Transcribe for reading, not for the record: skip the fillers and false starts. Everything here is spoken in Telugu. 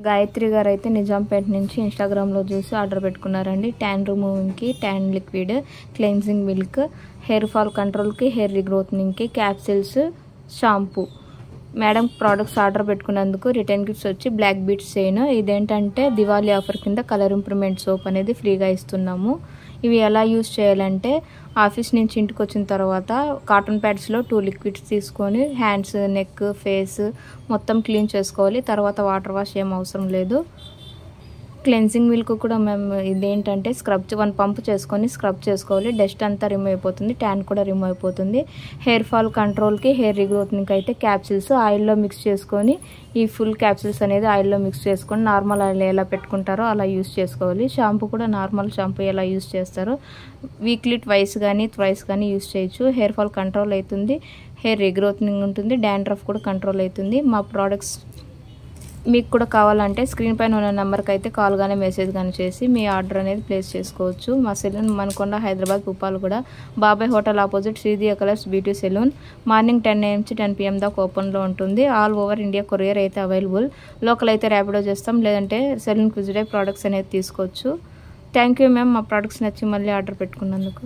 గాయత్రి గారు అయితే నిజాంపేట నుంచి ఇన్స్టాగ్రామ్లో చూసి ఆర్డర్ పెట్టుకున్నారండి. ట్యాన్ రిమూవింగ్కి, tan liquid, cleansing milk, hair fall కంట్రోల్కి, హెయిర్ రీగ్రోత్నింగ్కి, capsules, shampoo. Madam products order పెట్టుకున్నందుకు రిటర్న్ గిఫ్ట్స్ వచ్చి బ్లాక్ బీట్స్ చైన్. ఇదేంటంటే దివాళీ ఆఫర్ కింద కలర్ ఇంప్రూవ్మెంట్ సోప్ అనేది ఫ్రీగా ఇస్తున్నాము. ఇవి ఎలా యూజ్ చేయాలంటే ఆఫీస్ నుంచి ఇంటికి వచ్చిన తర్వాత కాటన్ ప్యాడ్స్లో 2 లిక్విడ్స్ తీసుకొని హ్యాండ్స్, నెక్, ఫేస్ మొత్తం క్లీన్ చేసుకోవాలి. తర్వాత వాటర్ వాష్ ఏం అవసరం లేదు. క్లెన్జింగ్ మిల్క్ కూడా మేము ఇదేంటంటే స్క్రబ్ 1 పంప్ చేసుకొని స్క్రబ్ చేసుకోవాలి. డస్ట్ అంతా రిమూవ్ అయిపోతుంది, ట్యాన్ కూడా రిమూవ్ అయిపోతుంది. హెయిర్ ఫాల్ కంట్రోల్కి, హెయిర్ రీగ్రోత్నింగ్కి అయితే క్యాప్సిల్స్ ఆయిల్లో మిక్స్ చేసుకొని ఈ ఫుల్ క్యాప్సిల్స్ అనేది ఆయిల్లో మిక్స్ చేసుకొని నార్మల్ ఆయిల్ ఎలా పెట్టుకుంటారో అలా యూస్ చేసుకోవాలి. షాంపూ కూడా నార్మల్ షాంపూ ఎలా యూస్ చేస్తారో వీక్లీ ట్వైస్ కానీ థ్రైస్ కానీ యూస్ చేయొచ్చు. హెయిర్ ఫాల్ కంట్రోల్ అవుతుంది, హెయిర్ రీగ్రోత్నింగ్ ఉంటుంది, డాండ్రఫ్ కూడా కంట్రోల్ అవుతుంది. మా ప్రోడక్ట్స్ మీకు కూడా కావాలంటే స్క్రీన్ పైన ఉన్న నెంబర్కి అయితే కాల్ కానీ మెసేజ్ కానీ చేసి మీ ఆర్డర్ అనేది ప్లేస్ చేసుకోవచ్చు. మా salon Manakonda, Hyderabad, Puppalaguda, Babai hotel opposite Sridiya colours beauty salon. Morning 10 AM నుంచి 10 PM దాకా ఓపెన్లో ఉంటుంది. ఆల్ ఓవర్ ఇండియా కొరియర్ అయితే అవైలబుల్. లోకల్ అయితే ర్యాపిడో చేస్తాం, లేదంటే సెలూన్కి విజిట్ అయ్యి ప్రోడక్ట్స్ అనేది తీసుకోవచ్చు. థ్యాంక్ యూ మ్యామ్, మా ప్రోడక్ట్స్ నచ్చి మళ్ళీ ఆర్డర్ పెట్టుకున్నందుకు.